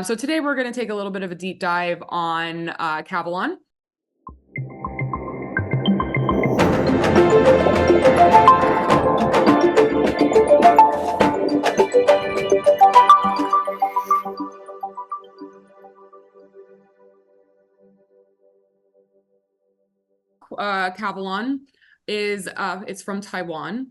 So today we're going to take a little bit of a deep dive on Kavalan. Kavalan is it's from Taiwan.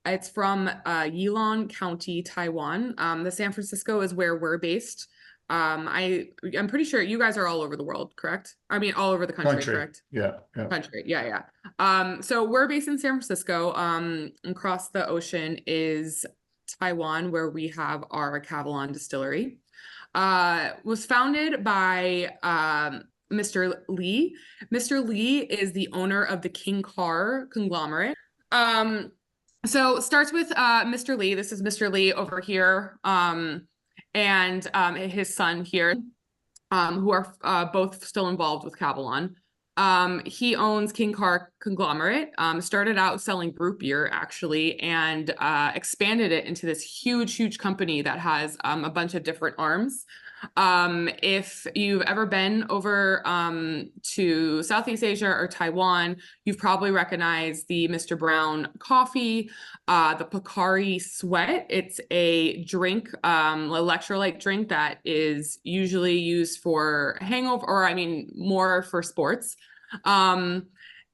It's from Yilan County, Taiwan. The San Francisco is where we're based. I'm pretty sure you guys are all over the world, correct? I mean, all over the country, correct? Yeah. Country, yeah. So we're based in San Francisco. Across the ocean is Taiwan, where we have our Kavalan Distillery. Was founded by Mr. Lee. Mr. Lee is the owner of the King Car conglomerate. So starts with Mr. Lee. This is Mr. Lee over here, and his son here, who are both still involved with Kavalan. He owns King Car Conglomerate, started out selling root beer, actually, and expanded it into this huge company that has a bunch of different arms. If you've ever been over to Southeast Asia or Taiwan, you've probably recognized the Mr. Brown coffee, the Pocari Sweat. It's a drink, electrolyte drink that is usually used for hangover, or I mean, more for sports. And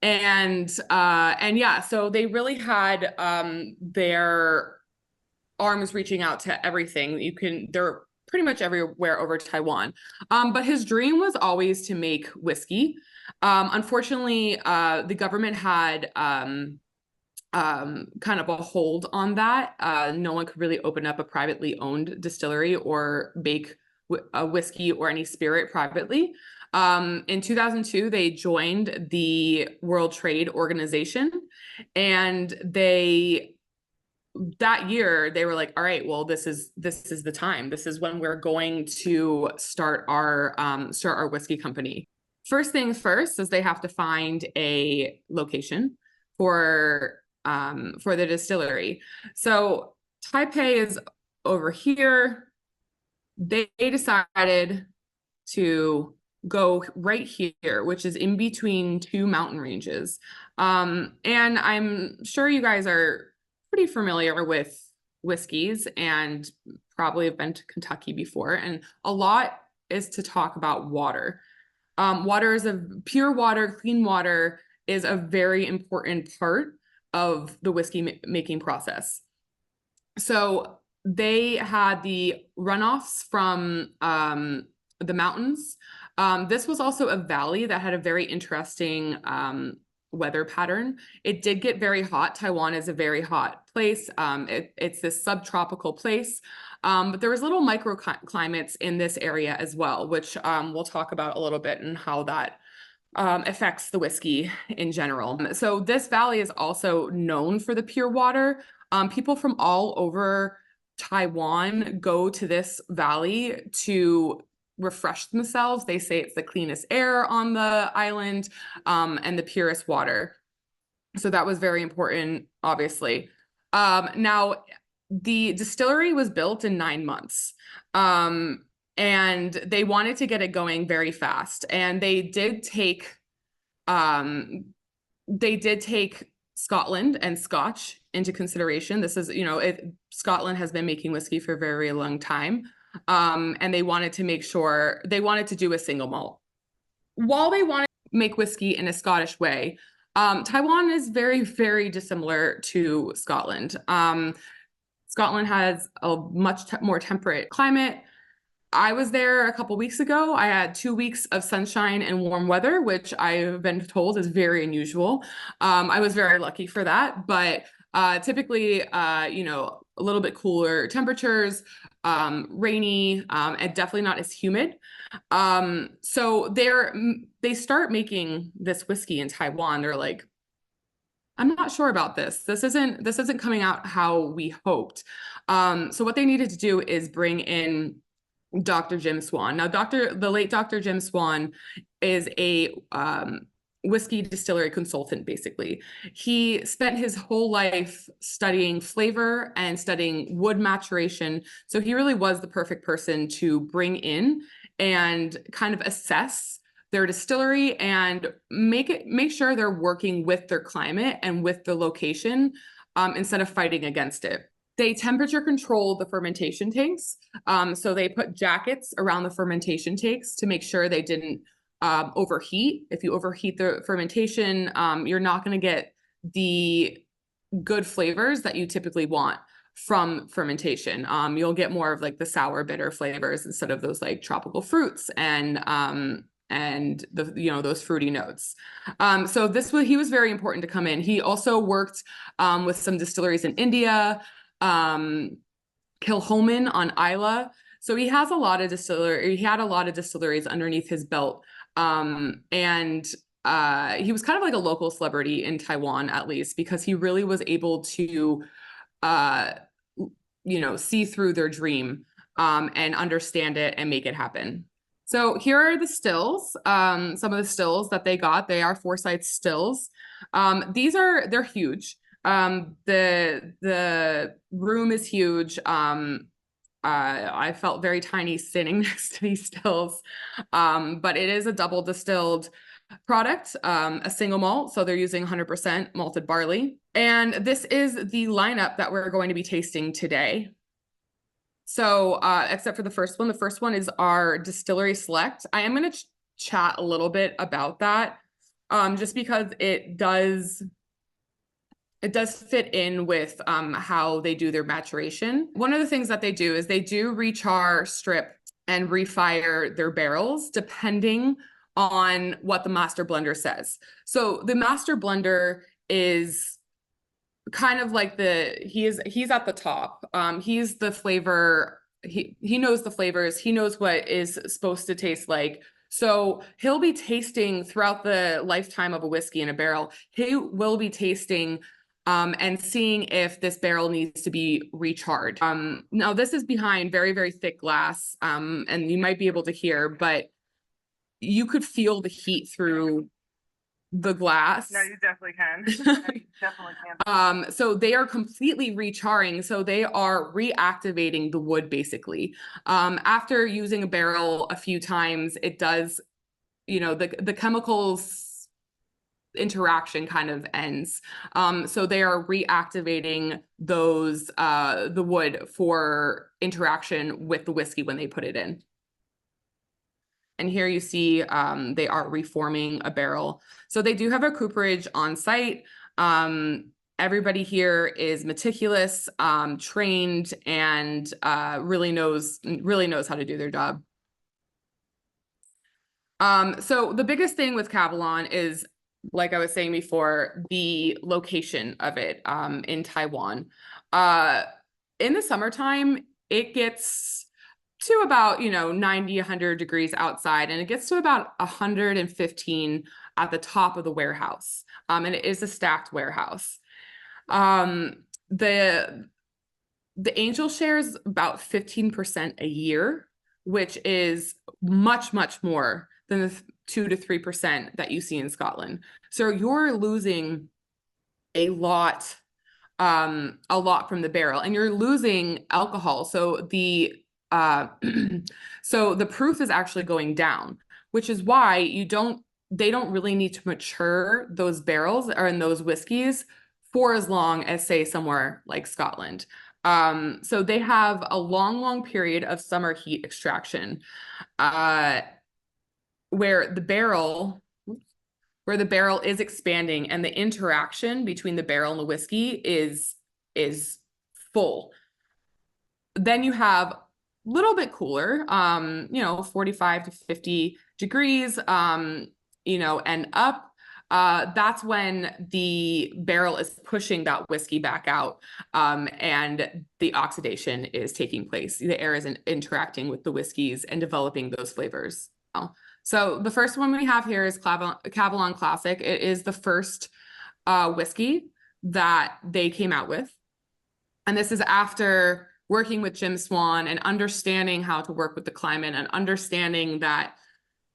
yeah, so they really had their arms reaching out to everything. They're pretty much everywhere over Taiwan. But his dream was always to make whiskey. Unfortunately, the government had kind of a hold on that. No one could really open up a privately owned distillery or bake a whiskey or any spirit privately. In 2002, they joined the World Trade Organization, and that year they were like, all right, well, this is the time. This is when we're going to start our whiskey company. First things first is they have to find a location for the distillery. So Taipei is over here. They decided to go right here, which is in between two mountain ranges. And I'm sure you guys are pretty familiar with whiskeys and probably have been to Kentucky before. And a lot is to talk about water. Pure water, clean water is a very important part of the whiskey making process. So they had the runoffs from the mountains. This was also a valley that had a very interesting weather pattern. It did get very hot. Taiwan is a very hot place. It's this subtropical place. But there was little microclimates in this area as well, which we'll talk about a little bit and how that affects the whiskey in general. So this valley is also known for the pure water. People from all over Taiwan go to this valley to refresh themselves. They say it's the cleanest air on the island, and the purest water. So that was very important, obviously. Now, the distillery was built in 9 months. And they wanted to get it going very fast. And they did take Scotland and Scotch into consideration. This is, Scotland has been making whiskey for a very long time. And they wanted to make sure they wanted to do a single malt. While they wanted to make whiskey in a Scottish way, Taiwan is very dissimilar to Scotland. Scotland has a much more temperate climate. I was there a couple weeks ago. I had 2 weeks of sunshine and warm weather, which I've been told is very unusual. I was very lucky for that, but typically, a little bit cooler temperatures, rainy, and definitely not as humid. So they start making this whiskey in Taiwan. They're like, I'm not sure about this. This isn't coming out how we hoped. So what they needed to do is bring in Dr. Jim Swan. Now, the late Dr. Jim Swan is a whiskey distillery consultant, basically. He spent his whole life studying flavor and studying wood maturation. So he really was the perfect person to bring in and kind of assess their distillery and make sure they're working with their climate and with the location, instead of fighting against it. They temperature control the fermentation tanks. So they put jackets around the fermentation tanks to make sure they didn't overheat. If you overheat the fermentation, you're not going to get the good flavors that you typically want from fermentation. You'll get more of like the sour, bitter flavors instead of those like tropical fruits and the those fruity notes. So he was very important to come in. He also worked with some distilleries in India, Kilchoman on Isla. So he had a lot of distilleries underneath his belt. And he was kind of like a local celebrity in Taiwan, at least, because he really was able to, see through their dream, and understand it and make it happen. So here are the stills, some of the stills that they got. They are Forsyth stills. They're huge. The room is huge. I felt very tiny sitting next to these stills, but it is a double distilled product, a single malt. So they're using 100% malted barley. And this is the lineup that we're going to be tasting today. So except for the first one is our Distillery Select. I am going to chat a little bit about that, just because it does fit in with how they do their maturation. One of the things that they do is they do rechar, strip, and refire their barrels depending on what the master blender says. So the master blender is kind of like he's at the top. He's the flavor. He knows the flavors. He knows what is supposed to taste like. So he'll be tasting throughout the lifetime of a whiskey in a barrel. He will be tasting and seeing if this barrel needs to be recharred. Now this is behind very, very thick glass, and you might be able to hear, but you could feel the heat through the glass. No, you definitely can. You definitely can. So they are completely recharring. So they are reactivating the wood, basically. After using a barrel a few times, it does, the chemicals interaction kind of ends. So they are reactivating those, the wood for interaction with the whiskey when they put it in. And here you see they are reforming a barrel. So they do have a cooperage on site. Everybody here is meticulous, trained, and really knows how to do their job. So the biggest thing with Kavalan is, like I was saying before, the location of it in Taiwan. In the summertime, it gets to about 90, 100 degrees outside, and it gets to about 115 at the top of the warehouse, and it is a stacked warehouse. The angel shares about 15% a year, which is much more than the 2 to 3% that you see in Scotland. So you're losing a lot from the barrel, and you're losing alcohol. So the proof is actually going down, which is why they don't really need to mature those barrels or in those whiskeys for as long as, say, somewhere like Scotland. So they have a long period of summer heat extraction, where the barrel is expanding and the interaction between the barrel and the whiskey is full. Then you have little bit cooler, 45 to 50 degrees, and up. That's when the barrel is pushing that whiskey back out, and the oxidation is taking place. The air is interacting with the whiskeys and developing those flavors. So the first one we have here is Kavalan Classic. It is the first whiskey that they came out with. And this is after working with Jim Swan and understanding how to work with the climate and understanding that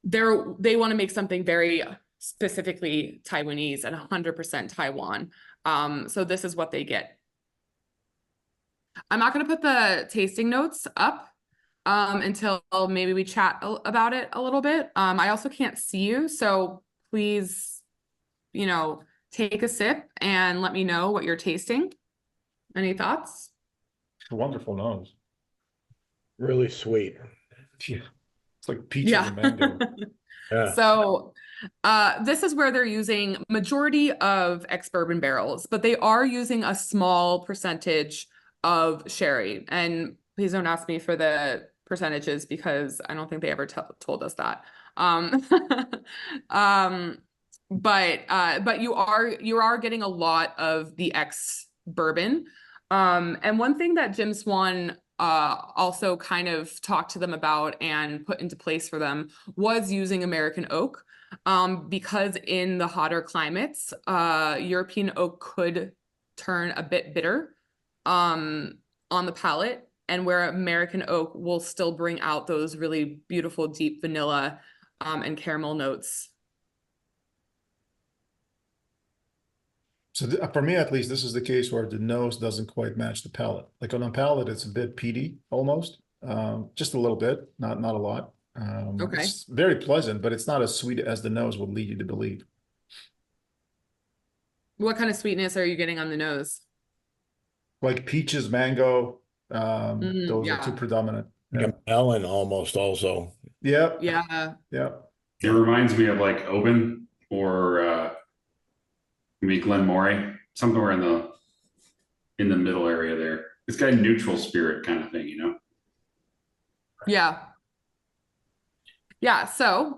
they want to make something very specifically Taiwanese and 100% Taiwan. So this is what they get. I'm not going to put the tasting notes up until maybe we chat about it a little bit. I also can't see you, so please, you know, take a sip and let me know what you're tasting. Any thoughts? It's a wonderful nose. Really sweet. Yeah. It's like peaches and mango. Yeah. So this is where they're using majority of ex-Bourbon barrels, but they are using a small percentage of sherry. And please don't ask me for the percentages because I don't think they ever told us that. But you are getting a lot of the ex-Bourbon. And one thing that Jim Swan also kind of talked to them about and put into place for them was using American oak, because in the hotter climates, European oak could turn a bit bitter on the palate, and where American oak will still bring out those really beautiful deep vanilla and caramel notes. So for me, at least, this is the case where the nose doesn't quite match the palate. Like on a palate, it's a bit peaty almost, just a little bit, not a lot. Okay. It's very pleasant, but it's not as sweet as the nose would lead you to believe. What kind of sweetness are you getting on the nose? Like peaches, mango, those are two predominant. Yeah. Melon almost also. Yep. Yeah. Yep. It reminds me of like Oban or maybe Glenmorangie, somewhere in the middle area there. It's got a neutral spirit kind of thing, you know? Yeah. Yeah. So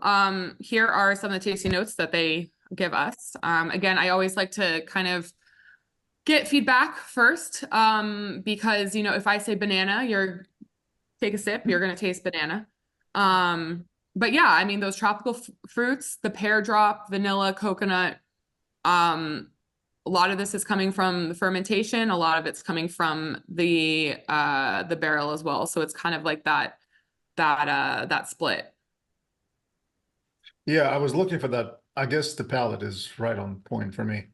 here are some of the tasting notes that they give us. Again, I always like to kind of get feedback first, because, you know, if I say banana, take a sip, you're going to taste banana. But yeah, I mean, those tropical fruits, the pear drop, vanilla, coconut, a lot of this is coming from the fermentation. A lot of it's coming from the barrel as well. So it's kind of like that split. Yeah, I was looking for that. I guess the palate is right on point for me.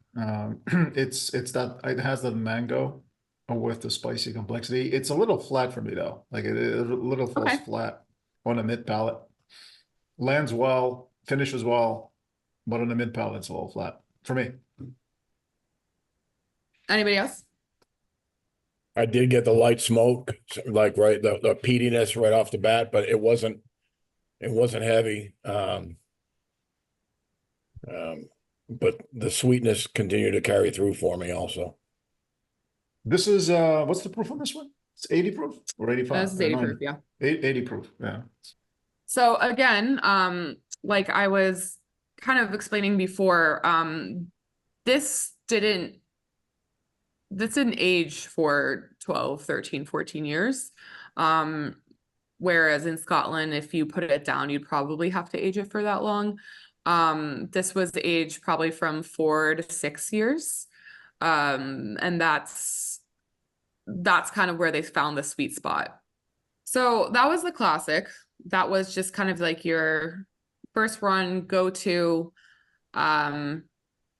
It's that it has the mango with the spicy complexity. It's a little flat for me though. Like it a little falls flat on a mid palate. Lands well, finishes well, but on the mid palate it's a little flat for me. Anybody else? I did get the light smoke, like the peatiness right off the bat, but it wasn't heavy. But the sweetness continued to carry through for me also. This is what's the proof on this one? It's 80 proof or 85? This is 80 proof, yeah. 80 proof, yeah. So again, like I was kind of explaining before, this didn't age for 12, 13, 14 years. Whereas in Scotland, if you put it down, you'd probably have to age it for that long. This was aged probably from 4 to 6 years. And that's kind of where they found the sweet spot. So that was the classic. That was just kind of like your first run go-to. And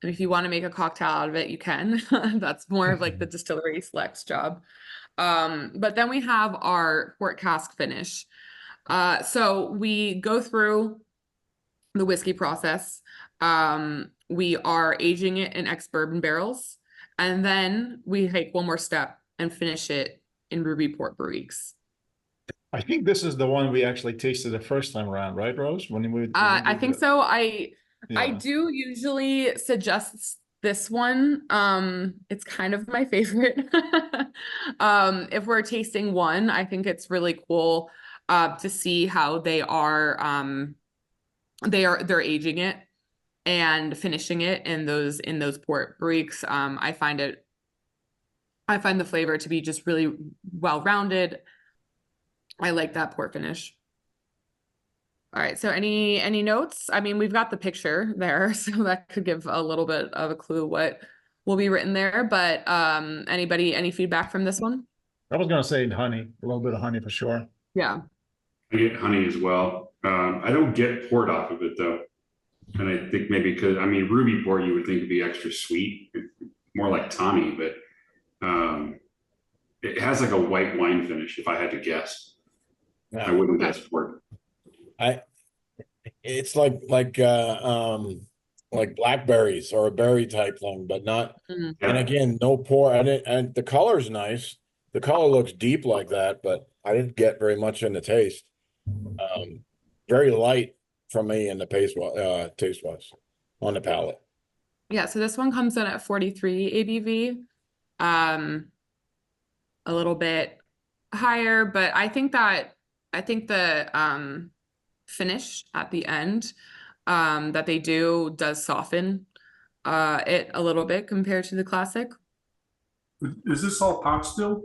if you want to make a cocktail out of it, you can. That's more of like the distillery selects job. But then we have our port cask finish. So we go through the whiskey process. We are aging it in ex-Bourbon barrels, and then we take one more step and finish it in ruby port barriques. I think this is the one we actually tasted the first time around, right, Rose? I think so. I do usually suggest this one. It's kind of my favorite. If we're tasting one, I think it's really cool to see how they're aging it and finishing it in those port barriques. I find the flavor to be just really well-rounded. I like that port finish. All right, so any notes? I mean, we've got the picture there, so that could give a little bit of a clue what will be written there, but any feedback from this one? I was gonna say honey, a little bit of honey for sure. Yeah. I get honey as well. I don't get port off of it though. And I think maybe because, I mean, ruby port you would think would be extra sweet, more like Tommy, but it has like a white wine finish. If I had to guess, I wouldn't guess port. It's like blackberries or a berry type thing, but not. Mm. And again, no pour. And the color's nice. The color looks deep like that, but I didn't get very much in the taste. Very light for me in the taste was on the palate. Yeah, so this one comes in at 43 ABV. A little bit higher, but I think the finish at the end that they do does soften it a little bit compared to the classic. Is this all pot still?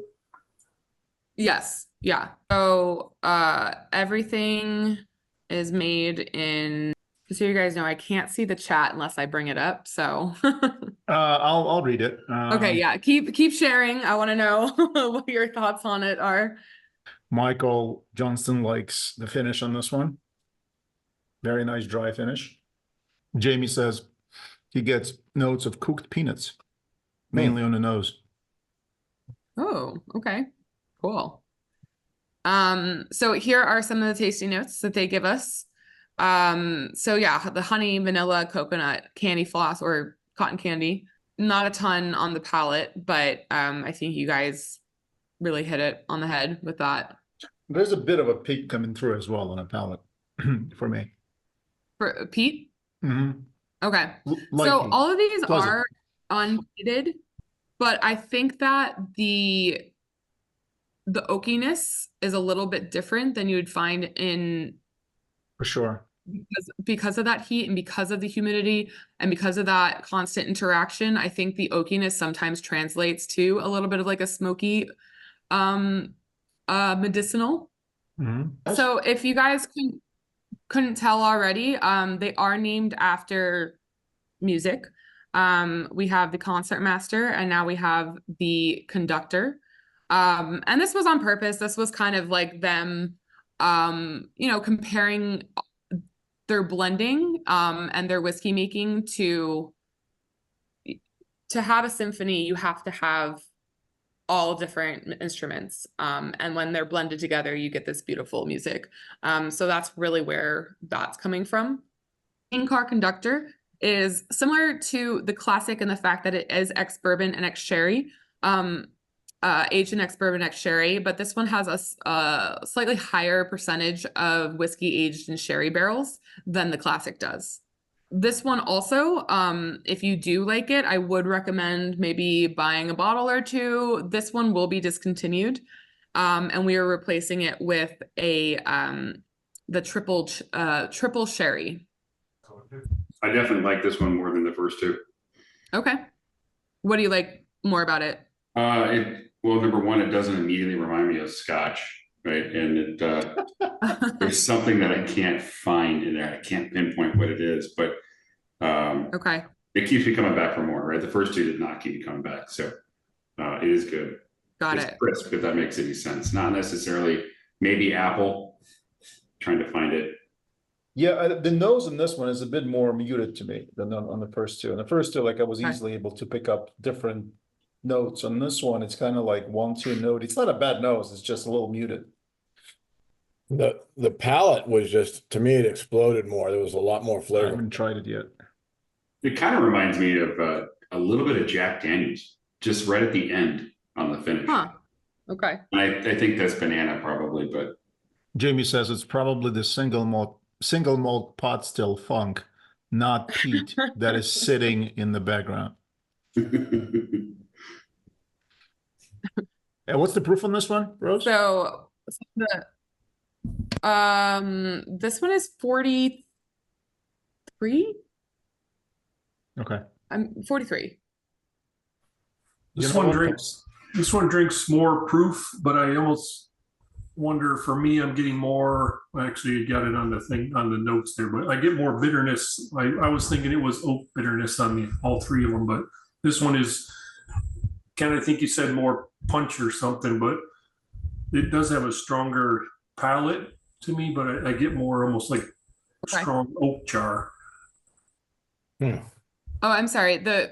Yes, yeah. So everything is made in, just so you guys know, I can't see the chat unless I bring it up. So I'll read it. okay, yeah. Keep sharing. I want to know what your thoughts on it are. Michael Johnston likes the finish on this one. Very nice dry finish. Jamie says he gets notes of cooked peanuts, mainly on the nose. Oh, okay. Cool. So here are some of the tasting notes that they give us. So yeah, the honey, vanilla, coconut, candy floss, or cotton candy. Not a ton on the palate, but I think you guys really hit it on the head with that. There's a bit of a peak coming through as well on a palate for me. For Pete? Mm-hmm. Okay. Like so all of these pleasant. are unpeated, but I think that the oakiness is a little bit different than you would find in, For sure. because of that heat and because of the humidity and because of that constant interaction. I think the oakiness sometimes translates to a little bit of like a smoky medicinal. Mm-hmm. So if you guys couldn't tell already, they are named after music. We have the concertmaster and now we have the conductor. And this was on purpose. This was kind of like them, comparing their blending and their whiskey making to have a symphony. You have to have all different instruments. And when they're blended together, you get this beautiful music. So that's really where that's coming from. King Car Conductor is similar to the classic in the fact that it is ex-Bourbon and ex-sherry. Aged in ex-Bourbon, ex-sherry, but this one has a slightly higher percentage of whiskey aged in sherry barrels than the classic does. This one also, if you do like it, I would recommend maybe buying a bottle or two. This one will be discontinued, and we are replacing it with the triple sherry. I definitely like this one more than the first two. Okay, what do you like more about it? Well, number one, it doesn't immediately remind me of Scotch, right? And there's something that I can't find in there. I can't pinpoint what it is, but okay, it keeps me coming back for more, right? The first two did not keep me coming back, so it is good. it's it. Crisp, if that makes any sense. Not necessarily, maybe apple. Trying to find it. Yeah, the nose in this one is a bit more muted to me than on the first two. And the first two, like I was easily able to pick up different notes. On this one, it's kind of like 1-2 note. It's not a bad nose, it's just a little muted. The palate was just, to me, it exploded more. There was a lot more I flavor. haven't tried it yet. It kind of reminds me of a little bit of Jack Daniels, just right at the end on the finish. huh? Okay. And I think that's banana probably, but Jamie says it's probably the single malt pot still funk, not peat, that is sitting in the background. And what's the proof on this one, Rose? So this one is 43. Okay. I'm 43. This one drinks more proof, but I almost wonder, for me, I'm getting more, actually you got it on the thing, on the notes there, but I get more bitterness. I was thinking it was oak bitterness on all three of them, but this one is kind of, I think you said more punch or something, but it does have a stronger palate to me, but I get more almost like strong oak char. Oh, I'm sorry. The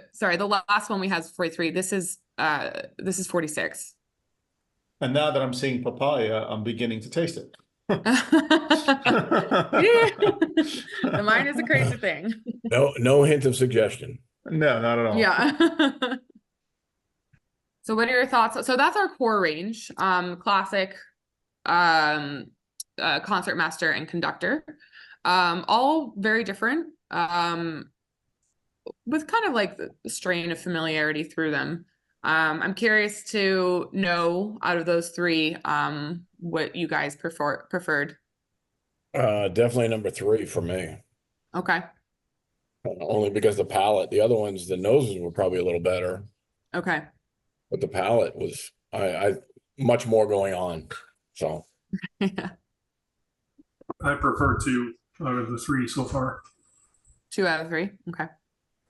last one we have is 43. This is 46. And now that I'm seeing papaya, I'm beginning to taste it. The mind is a crazy thing. No hint of suggestion. No, not at all. Yeah. So what are your thoughts? So that's our core range, classic, concertmaster and conductor, all very different, with kind of like the strain of familiarity through them. I'm curious to know out of those three, what you guys preferred. Definitely number 3 for me. Okay. Only because the palate, the other ones, the noses were probably a little better, Okay. but the palate was, I much more going on. So Yeah. I prefer 2 out of the 3 so far. 2 out of 3. Okay.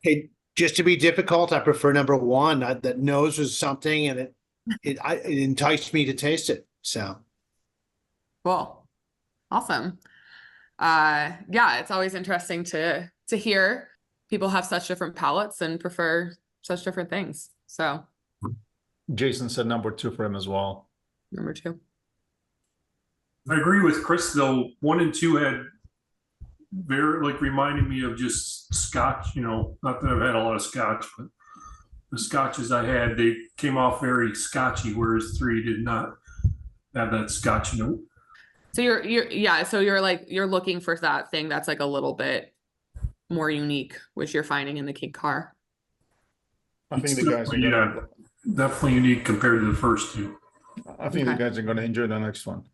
Hey, just to be difficult, I prefer number 1. That nose was something, and it enticed me to taste it. So Cool. Awesome. Yeah, it's always interesting to hear people have such different palates and prefer such different things. So Jason said number 2 for him as well. number 2. I agree with Chris though. 1 and 2 had very reminded me of just Scotch, not that I've had a lot of Scotch, but the Scotches I had, they came off very Scotchy, whereas 3 did not have that Scotch note. So you're looking for that thing that's like a little bit more unique, which you're finding in the King Car. I think It's the guys are gonna, definitely unique compared to the first 2. I think the Okay. guys are gonna enjoy the next one.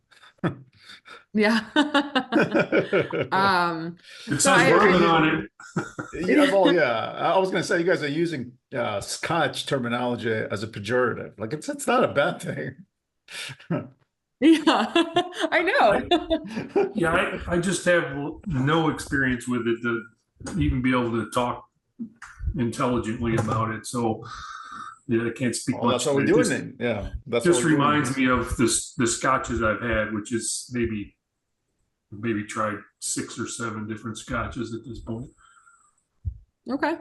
Yeah. It So says bourbon on it. Yeah, well, yeah. I was gonna say you guys are using Scotch terminology as a pejorative. Like it's not a bad thing. Yeah, I know. Yeah, I just have no experience with it to even be able to talk intelligently about it. So yeah, I can't speak Well, much. that's what we're to it. doing Just- then. Yeah, that's Just what we're doing. reminds me of the scotches I've had, which is maybe tried 6 or 7 different scotches at this point. Okay.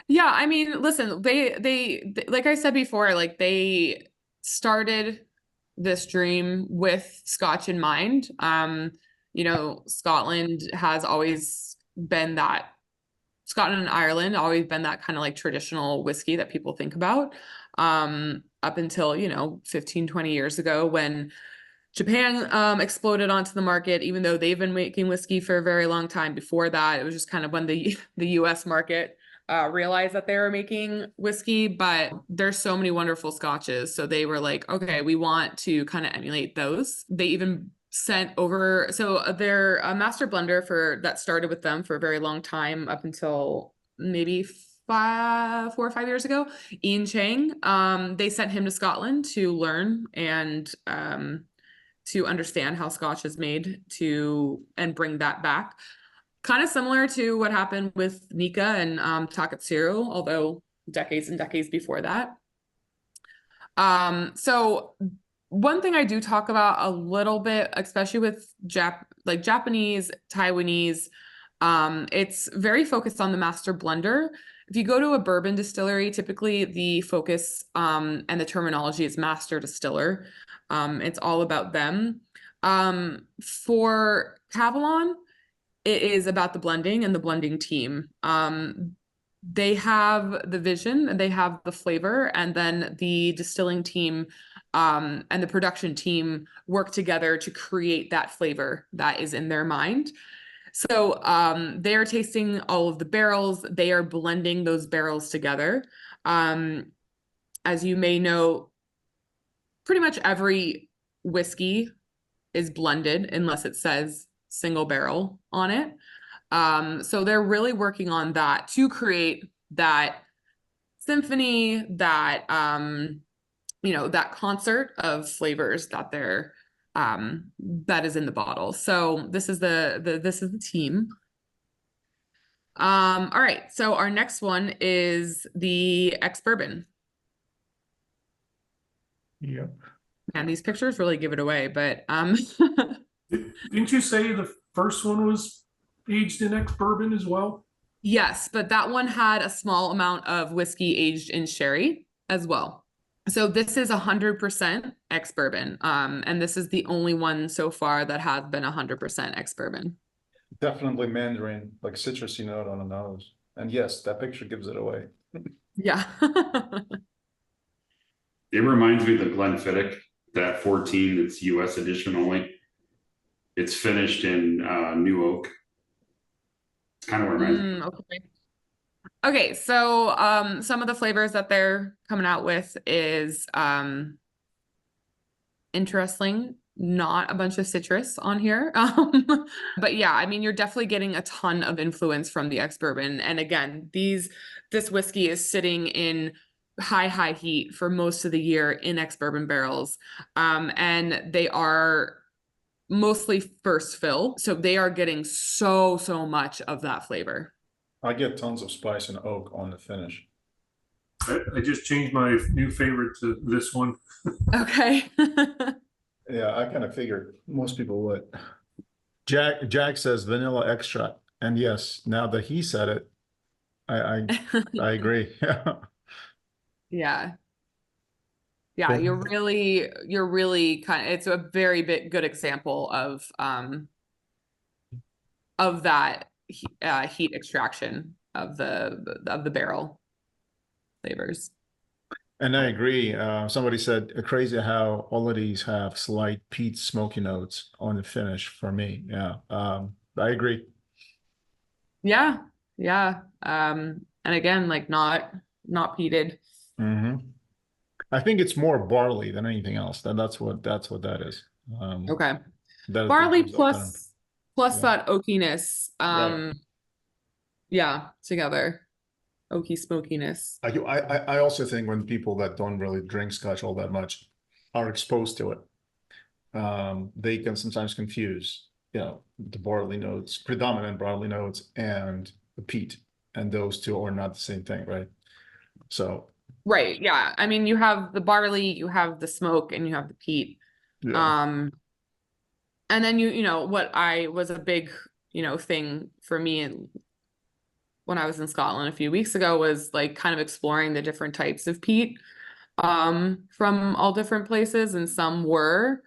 Yeah, I mean, listen, they like I said before, like they started this dream with Scotch in mind. Scotland has always been that, Scotland and Ireland always been that kind of like traditional whiskey that people think about, up until 15, 20 years ago when Japan exploded onto the market. Even though they've been making whiskey for a very long time before that, it was just kind of when the US market realized that they were making whiskey. But there's so many wonderful scotches, so they were like, okay, we want to kind of emulate those. They even sent over, so their master blender that started with them for a very long time, up until maybe 4 or 5 years ago, Ian Chang, they sent him to Scotland to learn and to understand how Scotch is made, and bring that back. Kind of similar to what happened with Nika and Taketsuru, although decades and decades before that. So one thing I do talk about a little bit, especially with Japanese, Taiwanese, it's very focused on the master blender. If you go to a bourbon distillery, typically the focus and the terminology is master distiller. It's all about them. For Kavalan, it is about the blending and the blending team. They have the vision and they have the flavor, and then the distilling team and the production team work together to create that flavor that is in their mind. So they are tasting all of the barrels. They are blending those barrels together. As you may know, pretty much every whiskey is blended unless it says single barrel on it. So they're really working on that to create that symphony, that that concert of flavors that that is in the bottle. So this is the team. All right, so our next one is the ex-Bourbon. Yep. Man, these pictures really give it away, but Didn't you say the first one was aged in ex-bourbon as well? Yes, but that one had a small amount of whiskey aged in sherry as well. So this is 100% ex-Bourbon. And this is the only one so far that has been 100% ex-Bourbon. Definitely Mandarin, like citrusy note on the nose. And yes, that picture gives it away. Yeah. It reminds me of the Glenfiddich, that 14, it's US edition only. It's finished in New Oak. It's kind of what it reminds me. Okay. Okay, so some of the flavors that they're coming out with is interesting. Not a bunch of citrus on here. But yeah, I mean, you're definitely getting a ton of influence from the ex-Bourbon. And again, this whiskey is sitting in high heat for most of the year in ex-Bourbon barrels. And they are mostly first fill. So they are getting so much of that flavor. I get tons of spice and oak on the finish. I just changed my new favorite to this one. Okay. Yeah, I kind of figured most people would. Jack says vanilla extract, and yes, now that he said it, I agree. Yeah. Yeah, you're really kind of, it's a very good example of that heat extraction of the barrel flavors. And I agree. Somebody said crazy how all of these have slight peat smoky notes on the finish for me. Yeah. I agree. Yeah. And again, like not peated. Mm-hmm. I think it's more barley than anything else. That's what that is. Okay. That Barley gives that kind plus yeah. that oakiness. Right. Yeah, together. Oaky smokiness. I also think when people that don't really drink scotch all that much are exposed to it, they can sometimes confuse, the barley notes, predominant barley notes, and the peat, and those two are not the same thing, right? So. Right. Yeah. I mean, you have the barley, you have the smoke, and you have the peat. Yeah. And then what I was a big, thing for me when I was in Scotland a few weeks ago was like kind of exploring the different types of peat from all different places, and some were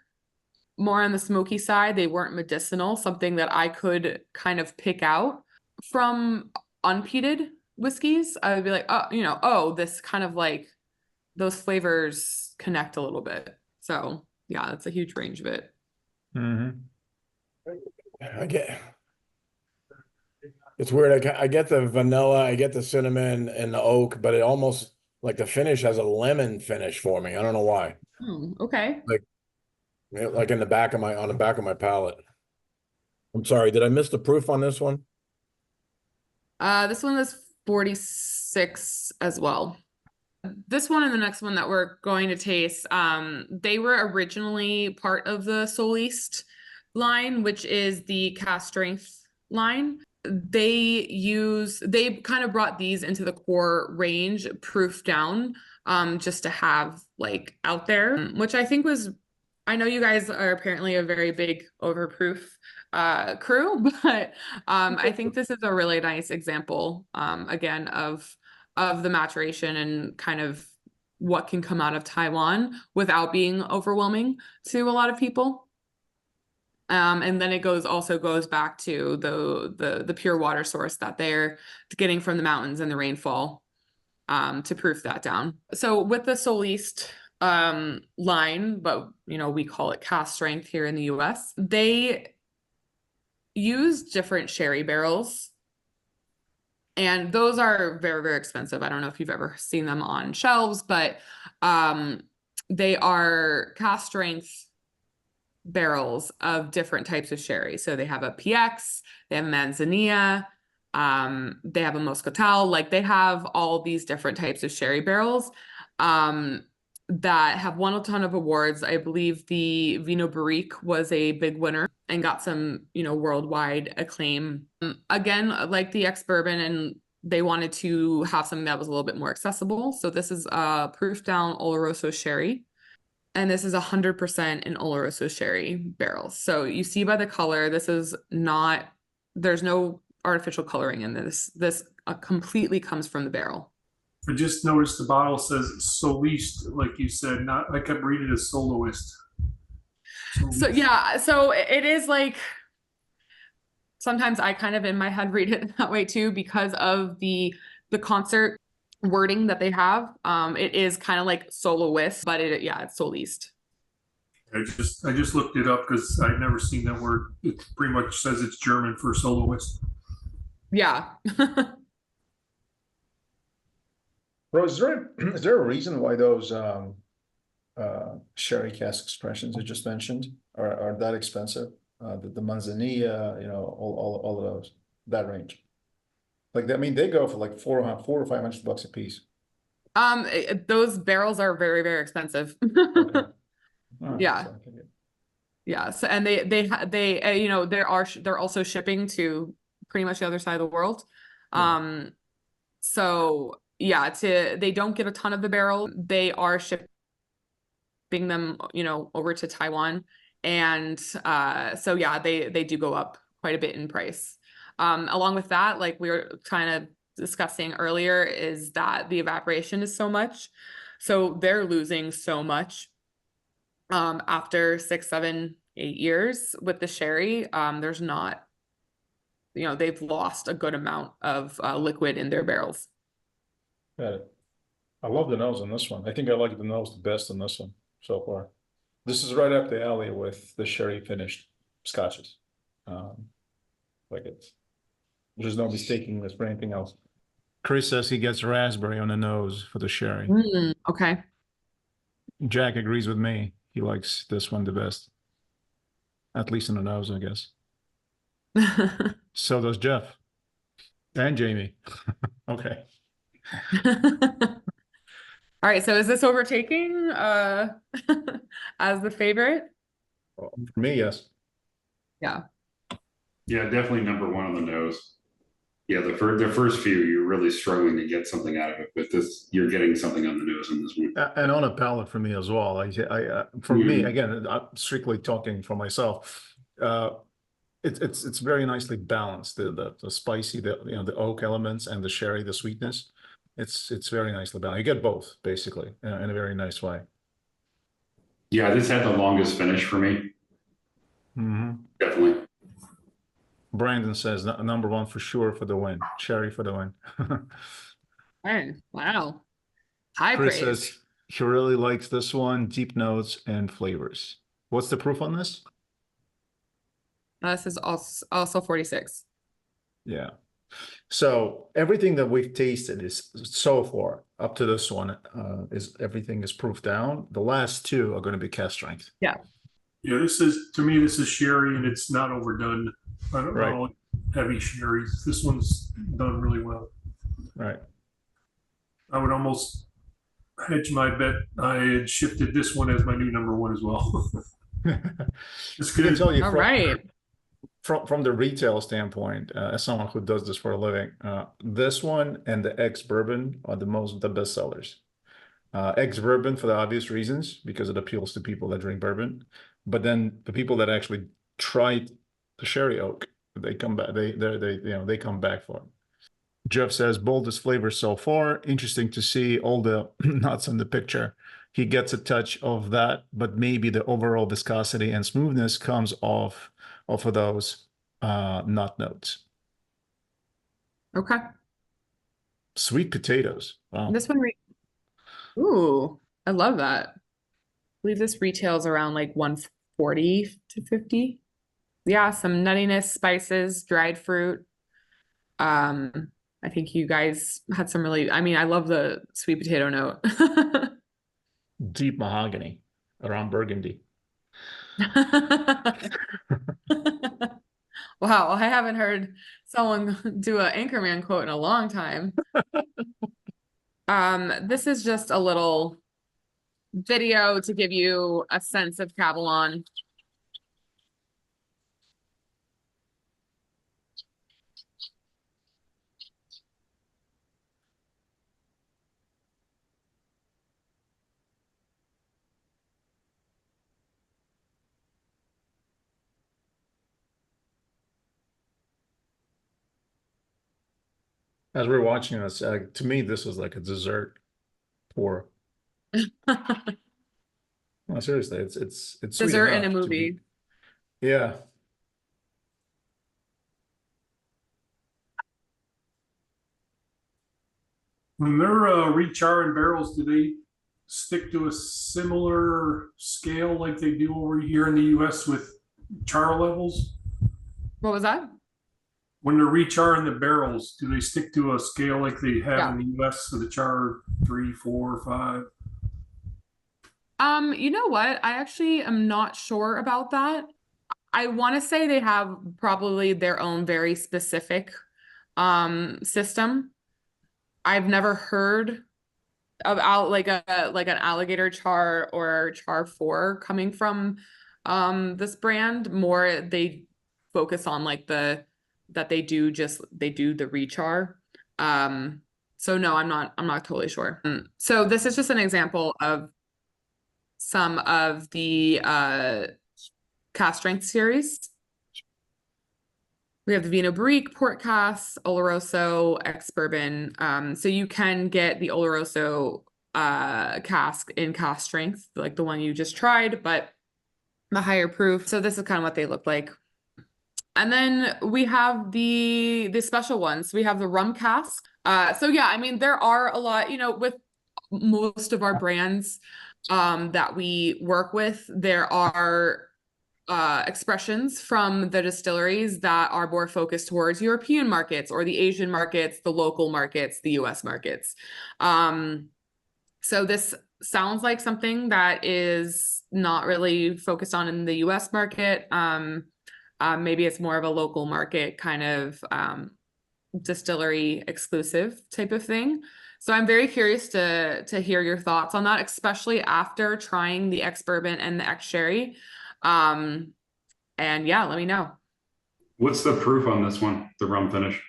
more on the smoky side. They weren't medicinal, something that I could kind of pick out from unpeated whiskeys. I would be like, this kind of like those flavors connect a little bit. So yeah, that's a huge range of it. Mm-hmm. It's weird. I get the vanilla, I get the cinnamon and the oak, but it almost like the finish has a lemon finish for me. I don't know why. Oh, okay. Like on the back of my palate. I'm sorry, did I miss the proof on this one? This one is 46 as well. This one and the next one that we're going to taste, they were originally part of the Soliste line, which is the cask strength line. They kind of brought these into the core range, proof down, just to have like out there, which I think I know you guys are apparently a very big overproof crew, but I think this is a really nice example, again, of the maturation and kind of what can come out of Taiwan without being overwhelming to a lot of people. And then it also goes back to the pure water source that they're getting from the mountains and the rainfall to proof that down. So with the Soliste line, but we call it cask strength here in the US, they use different sherry barrels, and those are very, very expensive. I don't know if you've ever seen them on shelves, but they are cask strength barrels of different types of sherry. So they have a PX, they have a Manzanilla, they have a Moscatel. Like they have all these different types of sherry barrels that have won a ton of awards. I believe the Vino Barrique was a big winner and got some, worldwide acclaim. Again, like the ex-Bourbon, and they wanted to have something that was a little bit more accessible. So this is a proof down Oloroso sherry. And this is 100% in Oloroso sherry barrels. So you see by the color, this is not, there's no artificial coloring in this. This completely comes from the barrel. I just noticed the bottle says soliste, like you said, not, I kept reading it as soloist. So yeah, so it is like, sometimes I kind of in my head read it that way too, because of the concert wording that they have. It is kind of like soloist, but it's soliste. I just looked it up because I'd never seen that word. It pretty much says it's German for soloist. Yeah. Rose, is there a reason why those sherry cask expressions you just mentioned are that expensive? The manzanilla, all of those, that range. Like, I mean, they go for like $400 or $500 a piece. Those barrels are very, very expensive. Okay. All right, Yeah. so I think Yeah. So, and they're also shipping to pretty much the other side of the world. Yeah. So yeah, they don't get a ton of the barrel. They are shipping them, over to Taiwan. And so yeah, they do go up quite a bit in price. Along with that, like we were kind of discussing earlier, is that the evaporation is so much. So they're losing so much after 6, 7, 8 years with the sherry. There's not, they've lost a good amount of liquid in their barrels. Got it. I love the nose on this one. I think I like the nose the best on this one so far. This is right up the alley with the sherry finished scotches. There's no mistaking this for anything else. Chris says he gets raspberry on the nose for the sherry. Okay. Jack agrees with me. He likes this one the best. At least in the nose, I guess. So does Jeff. And Jamie. Okay. All right, so is this overtaking as the favorite? For me, yes. Yeah. Yeah, definitely number one on the nose. Yeah, the first few, you're really struggling to get something out of it, but this, you're getting something on the nose on this one. And on a palate for me as well. For me, again, I'm strictly talking for myself. It's very nicely balanced. The spicy, the oak elements and the sherry, the sweetness. It's very nicely balanced. You get both basically in a very nice way. Yeah, this had the longest finish for me. Definitely. Brandon says number one for sure for the win. Sherry for the win. Wow. High Chris praise. says he really likes this one, deep notes and flavors. What's the proof on this? This is also 46. Yeah. So everything that we've tasted is so far up to this one everything is proof down. The last two are going to be cask strength. Yeah. Yeah, this is sherry and it's not overdone. I don't know heavy sherries. This one's done really well. Right. I would almost hedge my bet. I had shifted this one as my new number one as well. It's I can good. tell you All right. from the retail standpoint, as someone who does this for a living, this one and the ex-Bourbon are the best sellers. Ex-Bourbon for the obvious reasons, because it appeals to people that drink bourbon. But then the people that actually tried the sherry oak, they come back. They come back for it. Jeff says boldest flavor so far. Interesting to see all the nuts in the picture. He gets a touch of that, but maybe the overall viscosity and smoothness comes off of those nut notes. Okay. Sweet potatoes. Wow. This one, ooh, I love that. I believe this retails around like 140 to 50. Yeah, some nuttiness, spices, dried fruit. I think you guys had some I love the sweet potato note. Deep mahogany around Burgundy. Wow, I haven't heard someone do an Anchorman quote in a long time. This is just a little video to give you a sense of Kavalan. As we're watching this, to me, this is like a dessert pour. No, seriously, it's sweet Dessert in a enough to be- movie. Yeah. When they're recharring barrels, do they stick to a similar scale like they do over here in the US with char levels? What was that? When they're recharring the barrels, do they stick to a scale like they have Yeah. in the US for the char 3, 4, 5? You know what? I actually am not sure about that. I want to say they have probably their own very specific system. I've never heard about like an alligator char or char 4 coming from this brand. More they focus on like they do the rechar. So no, I'm not totally sure. So this is just an example of some of the cask strength series. We have the Vino Barrique, Port Cask, Oloroso, ex-Bourbon. So you can get the Oloroso cask in cask strength, like the one you just tried, but the higher proof. So this is kind of what they look like. And then we have the special ones. We have the rum cask. So yeah, I mean, there are a lot, with most of our brands that we work with, there are expressions from the distilleries that are more focused towards European markets or the Asian markets, the local markets, the US markets. So this sounds like something that is not really focused on in the US market. Maybe it's more of a local market kind of distillery exclusive type of thing. So I'm very curious to hear your thoughts on that, especially after trying the ex-Bourbon and the ex-Sherry. And yeah, let me know. What's the proof on this one, the rum finish?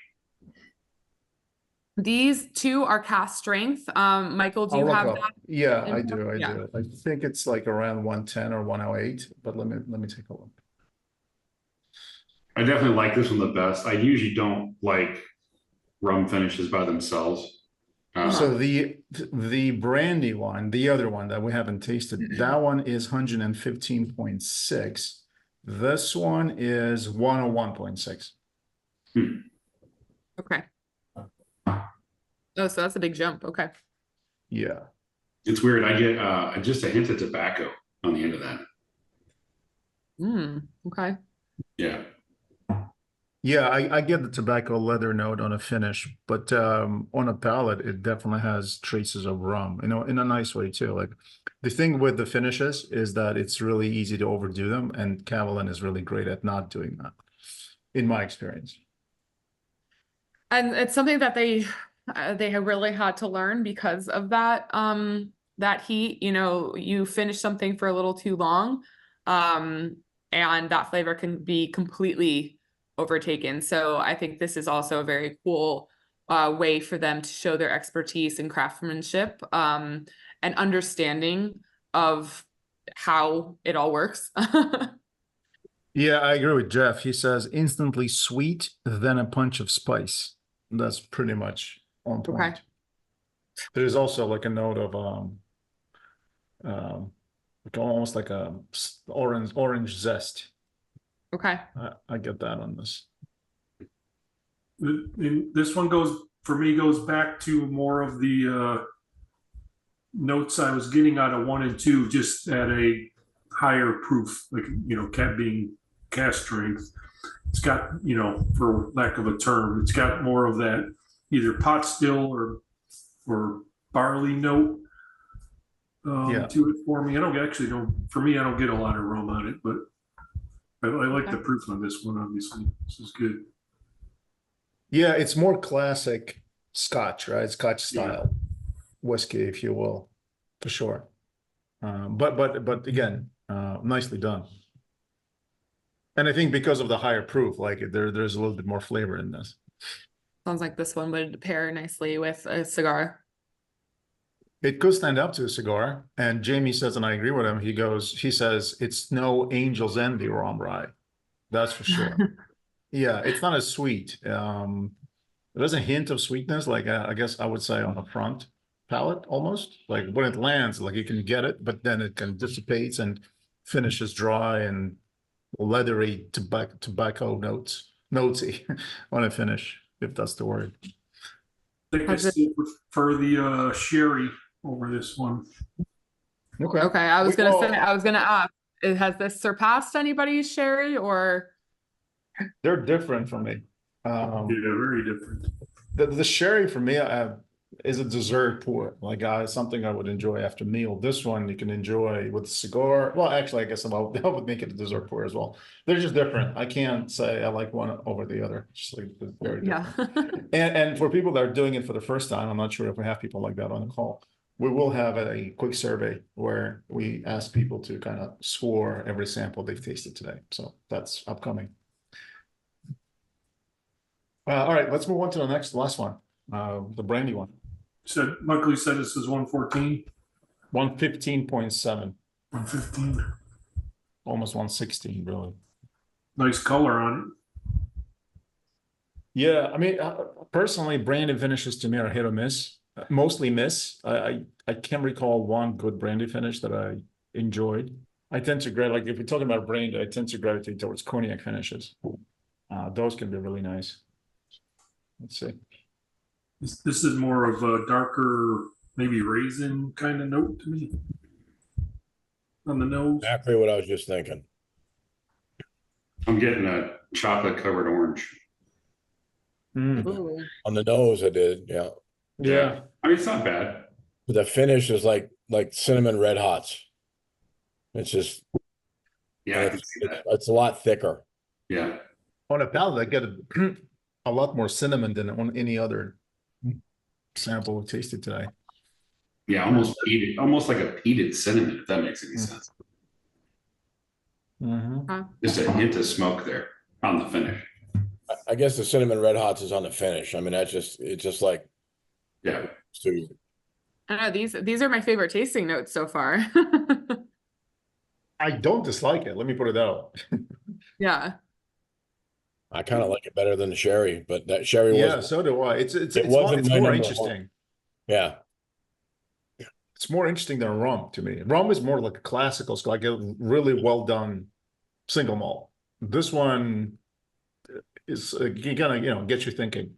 These two are cask strength. Michael, do you I'll look have up. that? Yeah, I info? do. I Yeah. do. I think it's like around 110 or 108, but let me take a look. I definitely like this one the best. I usually don't like rum finishes by themselves. So the brandy one, the other one that we haven't tasted, that one is 115.6. This one is 101.6. Okay. Oh, so that's a big jump. Okay. Yeah. It's weird. I get just a hint of tobacco on the end of that. Okay. Yeah. Yeah, I get the tobacco leather note on a finish, but on a palate, it definitely has traces of rum, in a nice way too. Like the thing with the finishes is that it's really easy to overdo them, and Kavalan is really great at not doing that, in my experience. And it's something that they have really had to learn because of that that heat. You finish something for a little too long, and that flavor can be completely overtaken. So I think this is also a very cool way for them to show their expertise and craftsmanship and understanding of how it all works. Yeah, I agree with Jeff. He says instantly sweet, then a punch of spice. That's pretty much on point. Okay. There's also like a note of like almost like a orange zest. Okay. I get that on this. And this one goes back to more of the notes I was getting out of 1 and 2, just at a higher proof, like cat being cask strength. It's got, for lack of a term, it's got more of that either pot still or barley note to it for me. I don't get a lot of rum on it, but I like the proof on this one. Obviously, this is good. Yeah, it's more classic Scotch, right? Scotch style whiskey, if you will, for sure. But again, nicely done. And I think because of the higher proof, like there's a little bit more flavor in this. Sounds like this one would pair nicely with a cigar. It could stand up to a cigar. And Jamie says, and I agree with him, he says, it's no Angel's Envy rum rye. That's for sure. Yeah, it's not as sweet. There's a hint of sweetness, like I guess I would say on the front palate almost. Like when it lands, like you can get it, but then it can dissipates and finishes dry and leathery tobacco notesy when I finish, if that's the word. I think I still prefer the sherry over this one. Okay, I was gonna ask, has this surpassed anybody's sherry or? They're different for me. Yeah, very different. The sherry for me is a dessert pour, like something I would enjoy after meal. This one you can enjoy with a cigar. Well, actually, I guess I would make it a dessert pour as well. They're just different. I can't say I like one over the other. Just like very different. And for people that are doing it for the first time, I'm not sure if we have people like that on the call. We will have a quick survey where we ask people to kind of score every sample they've tasted today. So that's upcoming. All right, let's move on to the last one, the brandy one. So Buckley said this is 114. 115.7. 115. Almost 116, really. Nice color on it. Yeah, I mean, personally, brandy finishes to me are hit or miss. Mostly miss. I can't recall one good brandy finish that I enjoyed. I tend to gravitate, like if you're talking about brandy, I tend to gravitate towards cognac finishes. Those can be really nice. Let's see. This is more of a darker, maybe raisin kind of note to me on the nose. Exactly what I was just thinking. I'm getting a chocolate covered orange. Ooh. On the nose, I did, yeah. Yeah. I mean, it's not bad. But the finish is like cinnamon red hots. It's just, Yeah, I can see that. it's a lot thicker. Yeah. On a palate, I get a lot more cinnamon than on any other sample we tasted today. Yeah, almost peated, almost like a peated cinnamon, if that makes any sense. Just a hint of smoke there on the finish. I guess the cinnamon red hots is on the finish. I mean, it's just like, Yeah. I know these are my favorite tasting notes so far. I don't dislike it. Let me put it out. Yeah. I kind of like it better than the sherry, but that sherry Yeah, was, so do I. It's wasn't my more number interesting. one. Yeah. It's more interesting than rum to me. Rum is more like a classical, it's like a really well done single malt. This one is gonna get you thinking.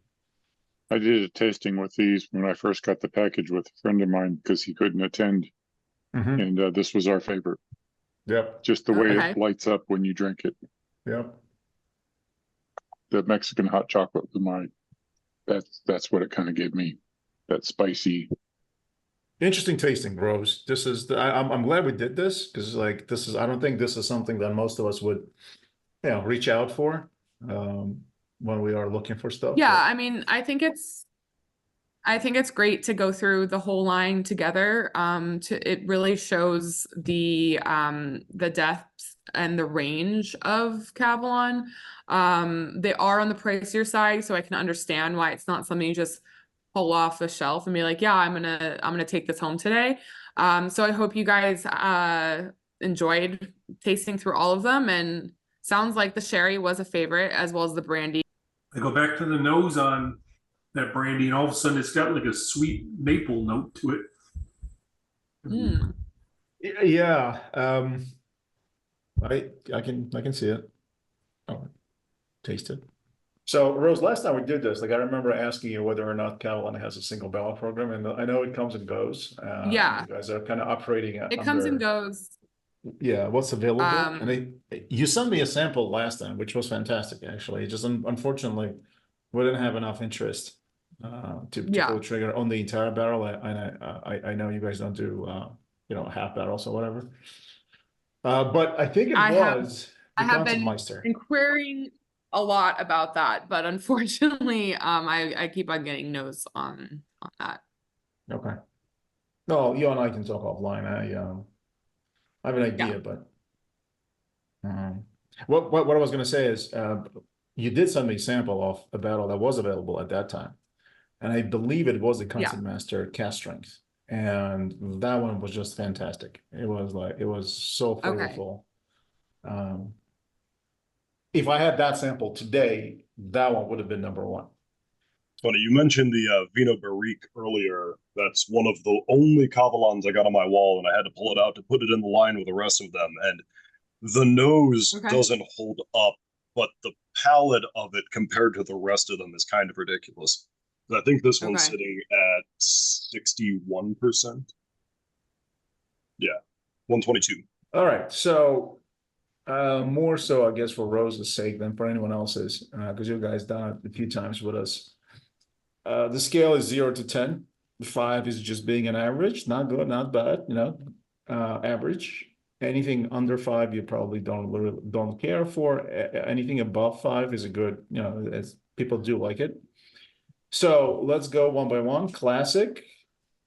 I did a tasting with these when I first got the package with a friend of mine because he couldn't attend, and this was our favorite. Yep. Just the way Okay. it lights up when you drink it. Yep. The Mexican hot chocolate was that's what it kind of gave me, that spicy. Interesting tasting, Rose. This is I'm glad we did this because like I don't think this is something that most of us would reach out for when we are looking for stuff. Yeah, I mean, I think it's great to go through the whole line together. It really shows the depth and the range of Kavalan. They are on the pricier side, so I can understand why it's not something you just pull off the shelf and be like, yeah, I'm gonna take this home today. So I hope you guys enjoyed tasting through all of them, and sounds like the sherry was a favorite as well as the brandy. I go back to the nose on that brandy, and all of a sudden it's got like a sweet maple note to it. Mm. Yeah. I can see it. Oh, taste it. So Rose, last time we did this, like I remember asking you whether or not Kavalan has a single barrel program, and I know it comes and goes. Yeah. You guys are kind of operating It comes and goes. Yeah, what's available. And you sent me a sample last time, which was fantastic, actually. It just unfortunately we didn't have enough interest to pull the trigger on the entire barrel. I know you guys don't do half barrels or whatever. But I think I have been Concertmaster. inquiring a lot about that, but unfortunately, I keep on getting no's on that. Okay. No, you and I can talk offline. I have an idea, but what I was going to say is you did send me a sample of a barrel that was available at that time, and I believe it was the Concertmaster cast strength, and that one was just fantastic. It was so flavorful. If I had that sample today, that one would have been number one. Funny, you mentioned the Vino Barrique earlier. That's one of the only Kavalans I got on my wall, and I had to pull it out to put it in the line with the rest of them. And the nose doesn't hold up, but the palate of it compared to the rest of them is kind of ridiculous. I think this one's sitting at 61%. Yeah, 122. All right, so more so, I guess, for Rose's sake than for anyone else's, because you guys done it a few times with us. The scale is 0 to 10. 5 is just being an average, not good, not bad, you know, average. Anything under 5, you probably don't care for. Anything above 5 is a good, you know, as people do like it. So let's go one by one. Classic,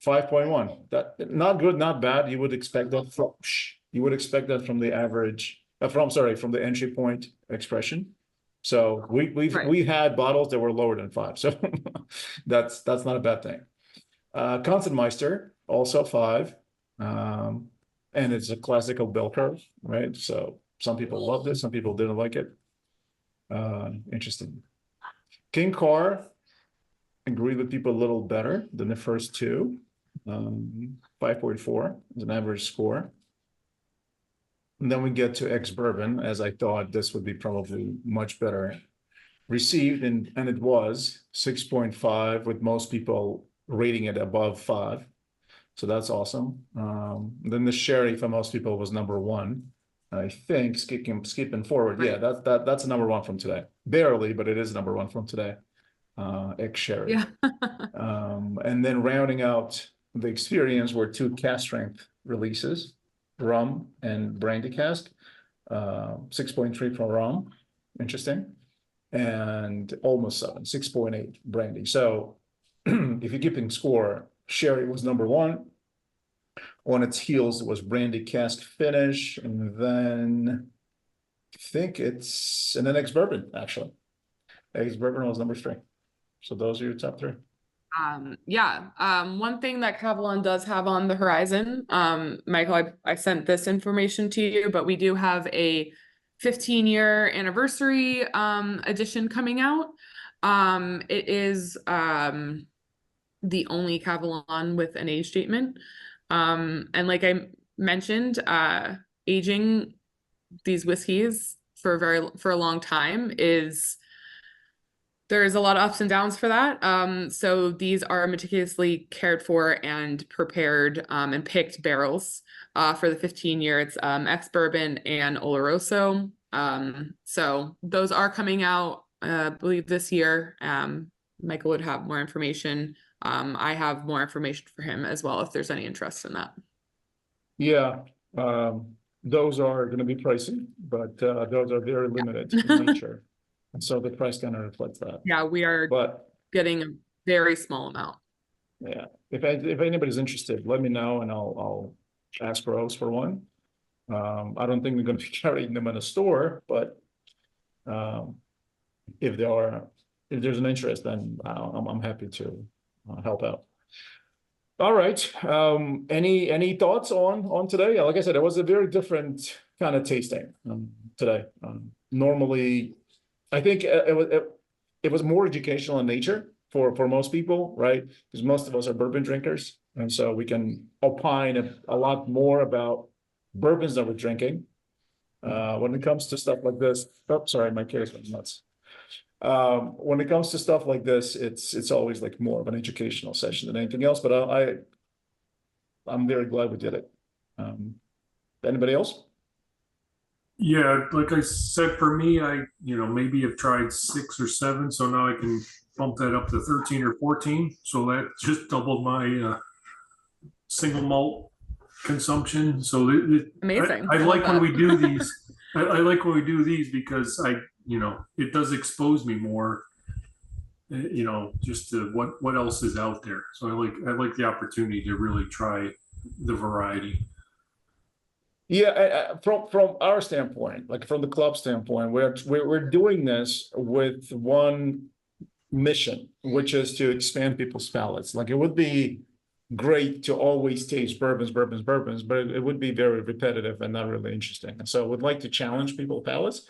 5.1. That not good, not bad. You would expect that from the average. From the entry point expression. So we had bottles that were lower than 5. So that's not a bad thing. Concertmaster, also 5. And it's a classical bell curve, right? So some people loved it, some people didn't like it. Interesting. King Car, agreed with people a little better than the first two. 5.4 is an average score. And then we get to ex-Bourbon, as I thought this would be probably much better received, and it was 6.5, with most people rating it above 5. So that's awesome. Then the sherry for most people was number 1. I think skipping forward. Yeah, that's number 1 from today. Barely, but it is number 1 from today. Ex-sherry. Yeah. And then rounding out the experience were 2 cask strength releases, rum and brandy cask. 6.3 for rum. Interesting. And almost 7, 6.8 brandy. So if you're keeping score, sherry was number 1. On its heels was brandy cask finish, and then I think and then ex-Bourbon, actually. Ex-Bourbon was number 3. So those are your top 3. One thing that Kavalan does have on the horizon, Michael, I sent this information to you, but we do have a 15-year anniversary edition coming out. It is the only Kavalan with an age statement. And like I mentioned, aging these whiskeys for a long time there is a lot of ups and downs for that. So these are meticulously cared for and prepared and picked barrels for the 15-year. It's ex-Bourbon and Oloroso. So those are coming out, I believe, this year. Michael would have more information. I have more information for him as well if there's any interest in that. Yeah, those are going to be pricey, but those are very limited in nature. And so the price kind of reflects that. Yeah, we are getting a very small amount. Yeah, if anybody's interested, let me know and I'll ask Rose for one. I don't think we're going to be carrying them in a store, but if there's an interest, then I'm happy to help out. All right. Any thoughts on today? Like I said, it was a very different kind of tasting today. Normally, I think it was more educational in nature for most people, right? Because most of us are bourbon drinkers, and so we can opine a lot more about bourbons that we're drinking. When it comes to stuff like this, oh, sorry, my case went nuts. When it comes to stuff like this, it's always like more of an educational session than anything else. But I'm very glad we did it. Anybody else? Yeah, like I said, for me, I maybe have tried 6 or 7, so now I can bump that up to 13 or 14. So that just doubled my single malt consumption. So amazing. I like when we do these. I like when we do these because it does expose me more. Just to what else is out there. So I like the opportunity to really try the variety. Yeah, from our standpoint, like from the club standpoint, we're doing this with one mission, which is to expand people's palates. Like, it would be great to always taste bourbons, but it would be very repetitive and not really interesting. And so we'd like to challenge people's palates.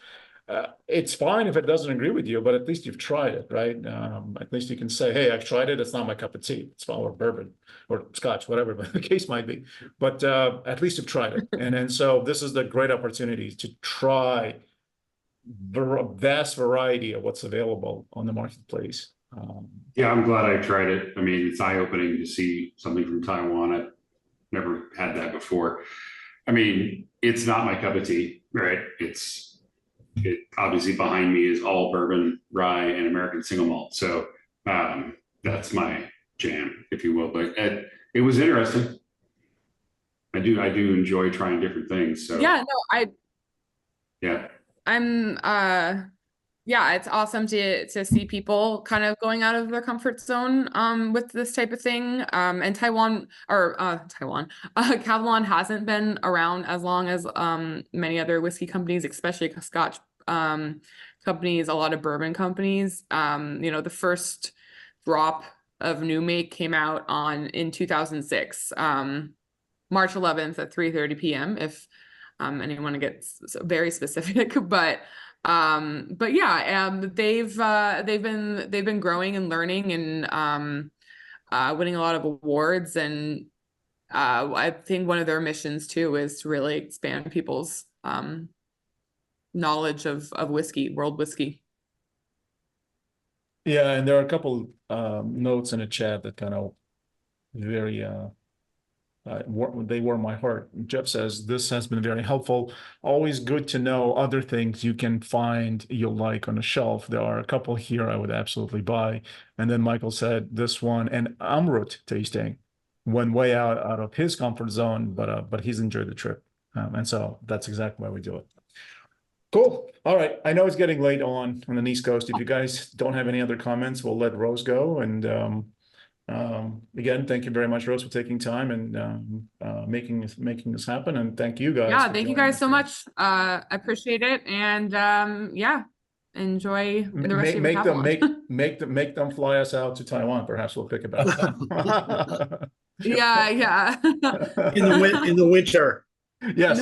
it's fine if it doesn't agree with you, but at least you've tried it, right? At least you can say, hey, I've tried it. It's not my cup of tea. It's or bourbon or scotch, whatever the case might be. But at least you've tried it. And so this is the great opportunity to try vast variety of what's available on the marketplace. Yeah, I'm glad I tried it. I mean, it's eye-opening to see something from Taiwan. I've never had that before. I mean, it's not my cup of tea, right? It obviously behind me is all bourbon, rye, and American single malt. So that's my jam, if you will. But it was interesting. I do enjoy trying different things. So yeah, no, I'm yeah, it's awesome to see people kind of going out of their comfort zone with this type of thing. And Kavalan hasn't been around as long as many other whiskey companies, especially Scotch companies, a lot of bourbon companies. You know, the first drop of new make came out in 2006, March 11th at 3:30 p.m. if anyone gets very specific, but yeah, they've been growing and learning and winning a lot of awards, and I think one of their missions too is to really expand people's knowledge of whiskey, world whiskey. Yeah, and there are a couple notes in the chat that kind of very they warm my heart. Jeff says, this has been very helpful. Always good to know other things you can find you'll like on the shelf. There are a couple here I would absolutely buy. And then Michael said this one, and Amrut tasting went way out of his comfort zone, but he's enjoyed the trip. And so that's exactly why we do it. Cool. All right. I know it's getting late on the East Coast. If you guys don't have any other comments, we'll let Rose go. And again, thank you very much, Rose, for taking time and making this happen. And thank you guys. Yeah, thank you guys so much. I appreciate it. And yeah, enjoy the rest of your Kavalan. Make them fly us out to Taiwan. Perhaps we'll pick about that. Yeah. In the winter. Yes.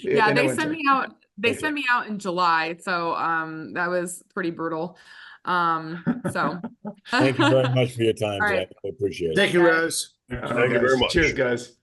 Yeah, they sent me out. They sent me out in July, so that was pretty brutal. So thank you very much for your time, All right. Jack. I appreciate it. Thank you, Rose. Thank you very much. Cheers, guys.